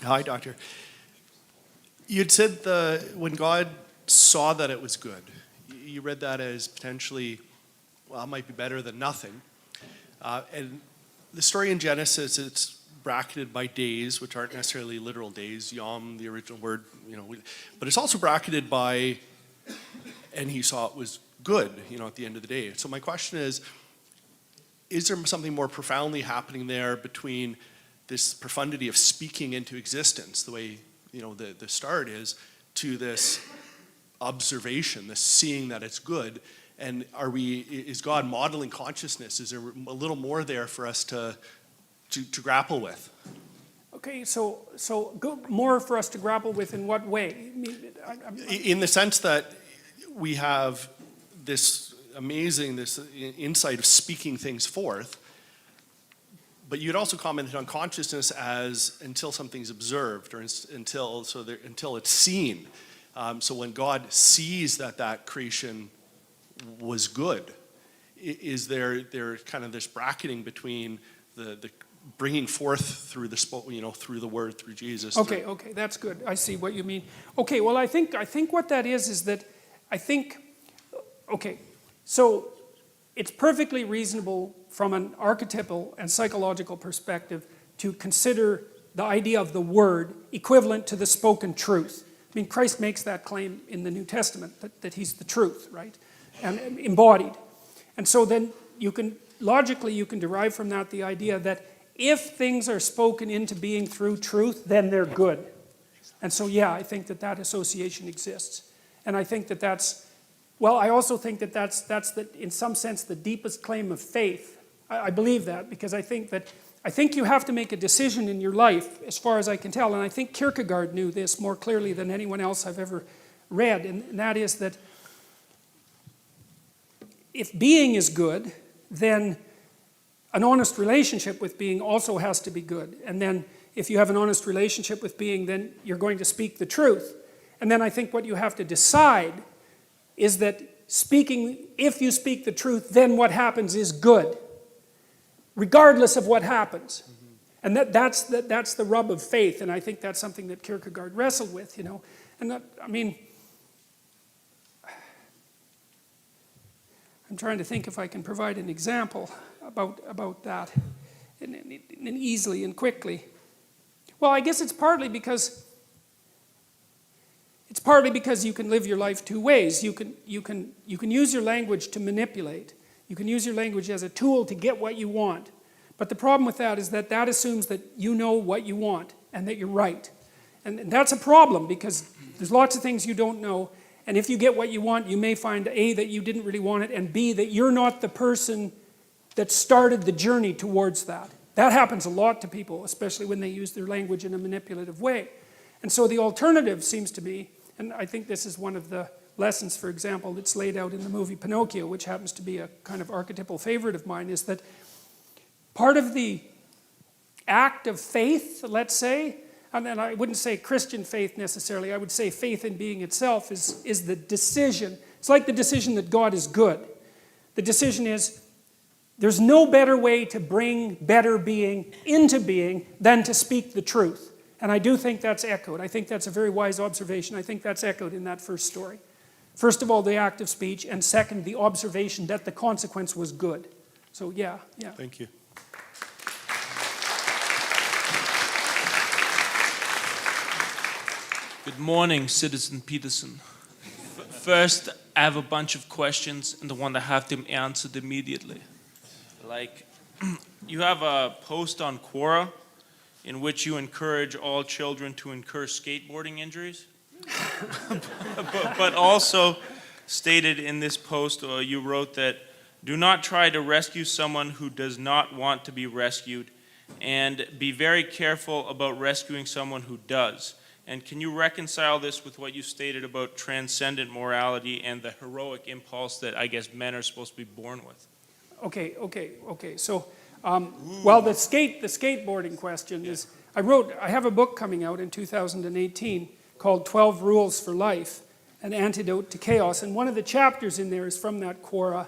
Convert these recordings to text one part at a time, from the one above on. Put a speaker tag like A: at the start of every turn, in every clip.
A: Hi, Doctor. You'd said when God saw that it was good, you read that as potentially, well, it might be better than nothing. And the story in Genesis, it's bracketed by days, which aren't necessarily literal days, yom, the original word, but it's also bracketed by, and he saw it was good, at the end of the day. So my question is there something more profoundly happening there between this profundity of speaking into existence, the way, the start is, to this observation, this seeing that it's good? And is God modeling consciousness? Is there a little more there for us to grapple with?
B: Okay, so more for us to grapple with in what way?
A: In the sense that we have this insight of speaking things forth, but you'd also commented on consciousness as until something's observed, or until it's seen. So when God sees that creation was good, is there kind of this bracketing between the bringing forth through through the word, through Jesus?
B: Okay, that's good. I see what you mean. Okay, well, I think what that is that so it's perfectly reasonable from an archetypal and psychological perspective to consider the idea of the word equivalent to the spoken truth. I mean, Christ makes that claim in the New Testament, that he's the truth, right? And embodied. And so then logically you can derive from that the idea that if things are spoken into being through truth, then they're good. And so yeah, I think that association exists. And I think I also think that's in some sense the deepest claim of faith. I believe that because I think you have to make a decision in your life, as far as I can tell, and I think Kierkegaard knew this more clearly than anyone else I've ever read, and that is that if being is good, then an honest relationship with being also has to be good. And then if you have an honest relationship with being, then you're going to speak the truth. And then I think what you have to decide is that if you speak the truth, then what happens is good, regardless of what happens. And that's the rub of faith, and I think that's something that Kierkegaard wrestled with, And I'm trying to think if I can provide an example about that, and easily and quickly. Well, I guess it's partly because you can live your life two ways. You can use your language to manipulate. You can use your language as a tool to get what you want. But the problem with that is that assumes that you know what you want and that you're right. And that's a problem because there's lots of things you don't know. And if you get what you want, you may find A, that you didn't really want it, and B, that you're not the person that started the journey towards that. That happens a lot to people, especially when they use their language in a manipulative way. And so the alternative seems to be, and I think this is one of the lessons, for example, that's laid out in the movie Pinocchio, which happens to be a kind of archetypal favorite of mine, is that part of the act of faith, let's say, and I wouldn't say Christian faith necessarily, I would say faith in being itself is the decision. It's like the decision that God is good. The decision is, there's no better way to bring better being into being than to speak the truth. And I do think that's echoed. I think that's a very wise observation. I think that's echoed in that first story. First of all, the act of speech, and second, the observation that the consequence was good. So yeah.
A: Thank you.
C: Good morning, Citizen Peterson. First, I have a bunch of questions and I want to have them answered immediately. Like, you have a post on Quora in which you encourage all children to incur skateboarding injuries. but also stated in this post, you wrote that, do not try to rescue someone who does not want to be rescued, and be very careful about rescuing someone who does. And can you reconcile this with what you stated about transcendent morality and the heroic impulse that I guess men are supposed to be born with?
B: Okay. So, well, the skateboarding question is, I have a book coming out in 2018 called 12 Rules for Life, An Antidote to Chaos. And one of the chapters in there is from that Quora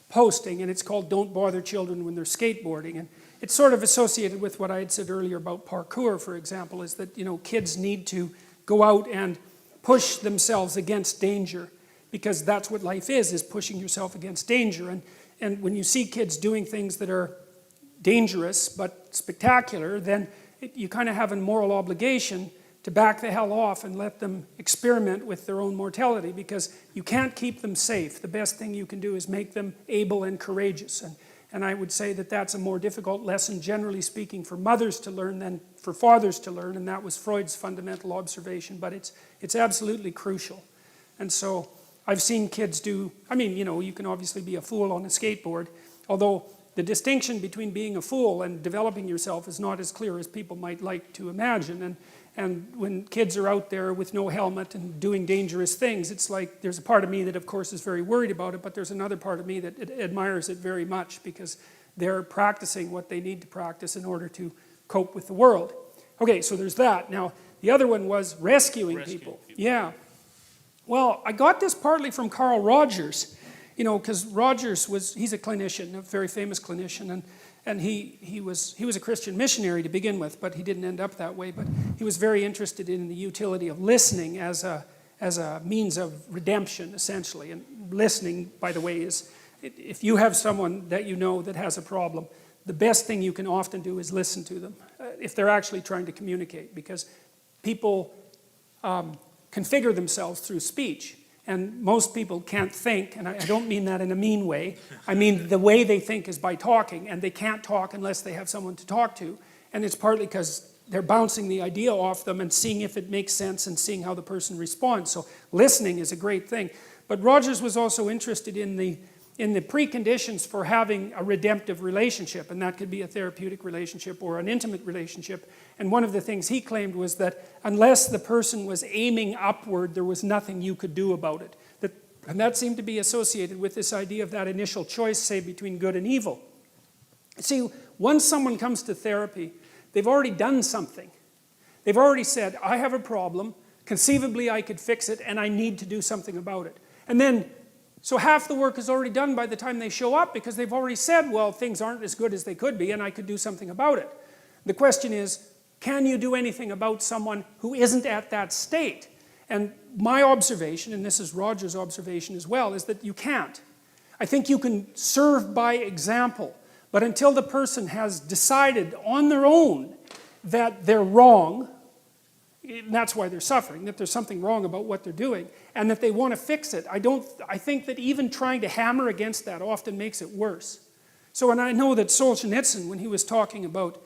B: posting, and it's called Don't Bother Children When They're Skateboarding. it's sort of associated with what I had said earlier about parkour, for example, is that, kids need to go out and push themselves against danger, because that's what life is pushing yourself against danger. And when you see kids doing things that are dangerous but spectacular, then you kind of have a moral obligation to back the hell off and let them experiment with their own mortality, because you can't keep them safe. The best thing you can do is make them able and courageous. And I would say that that's a more difficult lesson, generally speaking, for mothers to learn than for fathers to learn, and that was Freud's fundamental observation, but it's absolutely crucial. And so I've seen kids do, you can obviously be a fool on a skateboard, although the distinction between being a fool and developing yourself is not as clear as people might like to imagine. And when kids are out there with no helmet and doing dangerous things, it's like there's a part of me that of course is very worried about it, but there's another part of me that admires it very much, because they're practicing what they need to practice in order to cope with the world. Okay, so there's that. Now, the other one was rescuing people. Yeah. Well, I got this partly from Carl Rogers, because Rogers he's a clinician, a very famous clinician, and he was a Christian missionary to begin with, but he didn't end up that way. But he was very interested in the utility of listening as a means of redemption, essentially. And listening, by the way, is if you have someone that you know that has a problem, the best thing you can often do is listen to them, if they're actually trying to communicate, because people configure themselves through speech. And most people can't think, and I don't mean that in a mean way. I mean the way they think is by talking, and they can't talk unless they have someone to talk to. And it's partly because they're bouncing the idea off them and seeing if it makes sense and seeing how the person responds. So listening is a great thing. But Rogers was also interested in the preconditions for having a redemptive relationship, and that could be a therapeutic relationship or an intimate relationship. And one of the things he claimed was that unless the person was aiming upward, there was nothing you could do about it. And that seemed to be associated with this idea of that initial choice, say, between good and evil. See, once someone comes to therapy, they've already done something. They've already said, I have a problem, conceivably I could fix it, and I need to do something about it. And then, so half the work is already done by the time they show up, because they've already said, well, things aren't as good as they could be, and I could do something about it. The question is, can you do anything about someone who isn't at that state? And my observation, and this is Roger's observation as well, is that you can't. I think you can serve by example, but until the person has decided on their own that they're wrong, and that's why they're suffering, that there's something wrong about what they're doing, and that they want to fix it, I think that even trying to hammer against that often makes it worse. So, and I know that Solzhenitsyn, when he was talking about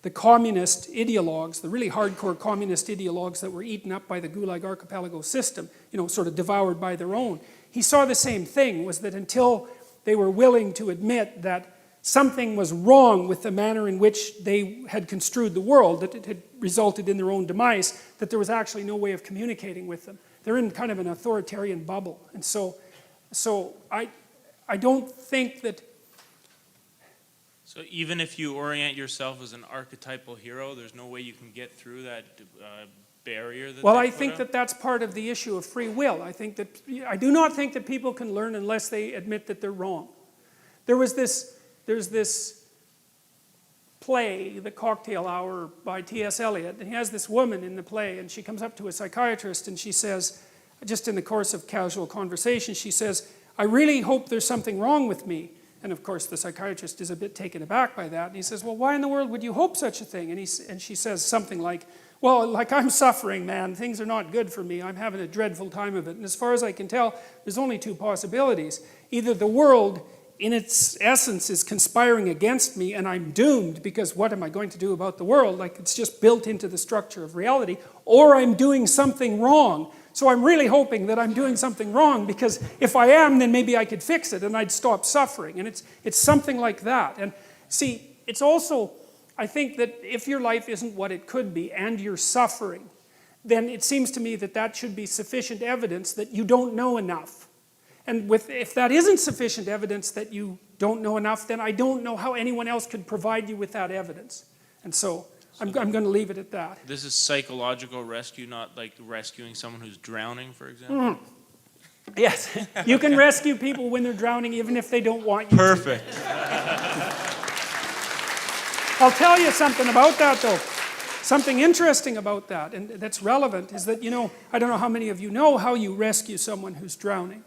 B: the communist ideologues, the really hardcore communist ideologues that were eaten up by the Gulag Archipelago system, sort of devoured by their own, he saw the same thing, was that until they were willing to admit that something was wrong with the manner in which they had construed the world, that it had resulted in their own demise, that there was actually no way of communicating with them. They're in kind of an authoritarian bubble. And so I don't think that...
C: So even if you orient yourself as an archetypal hero, there's no way you can get through that barrier that
B: Well, I think that that's part of the issue of free will. I do not think that people can learn unless they admit that they're wrong. There's this play, The Cocktail Hour by T.S. Eliot, and he has this woman in the play, and she comes up to a psychiatrist and she says, just in the course of casual conversation, she says, I really hope there's something wrong with me. And of course the psychiatrist is a bit taken aback by that, and he says, well, why in the world would you hope such a thing? And she says something like, well, like, I'm suffering, man, things are not good for me, I'm having a dreadful time of it, and as far as I can tell, there's only two possibilities. Either the world in its essence is conspiring against me and I'm doomed, because what am I going to do about the world? Like, it's just built into the structure of reality, or I'm doing something wrong. So I'm really hoping that I'm doing something wrong, because if I am, then maybe I could fix it and I'd stop suffering. And it's something like that. And see, it's also, I think that if your life isn't what it could be and you're suffering, then it seems to me that that should be sufficient evidence that you don't know enough. And if that isn't sufficient evidence that you don't know enough, then I don't know how anyone else could provide you with that evidence. And so I'm going to leave it at that.
C: This is psychological rescue, not like rescuing someone who's drowning, for example?
B: Mm. Yes, you can rescue people when they're drowning even if they don't want you
C: Perfect.
B: to. I'll tell you something about that though. Something interesting about that, and that's relevant, is that, you know, I don't know how many of you know how you rescue someone who's drowning.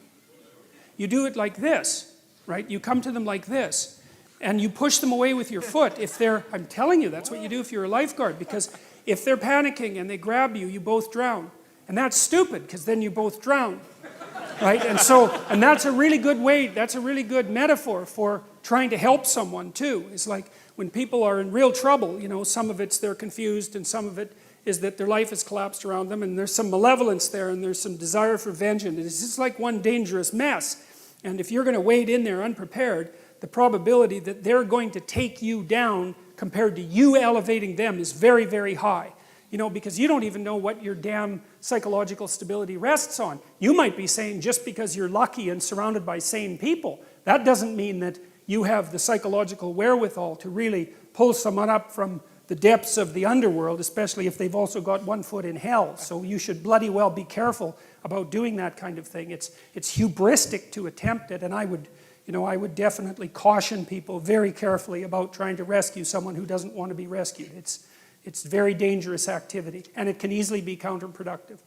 B: You do it like this, right? You come to them like this, and you push them away with your foot. If they're, I'm telling you, that's what you do if you're a lifeguard, because if they're panicking and they grab you, you both drown. And that's stupid, because then you both drown, right? And so, and that's a really good way, that's a really good metaphor for trying to help someone too. It's like, when people are in real trouble, you know, some of it's they're confused and some of it is that their life has collapsed around them and there's some malevolence there and there's some desire for vengeance. It's just like one dangerous mess. And if you're going to wade in there unprepared, the probability that they're going to take you down compared to you elevating them is very, very high. You know, because you don't even know what your damn psychological stability rests on. You might be saying just because you're lucky and surrounded by sane people, that doesn't mean that you have the psychological wherewithal to really pull someone up from the depths of the underworld, especially if they've also got one foot in hell. So you should bloody well be careful about doing that kind of thing. It's hubristic to attempt it, and I would definitely caution people very carefully about trying to rescue someone who doesn't want to be rescued. It's very dangerous activity, and it can easily be counterproductive.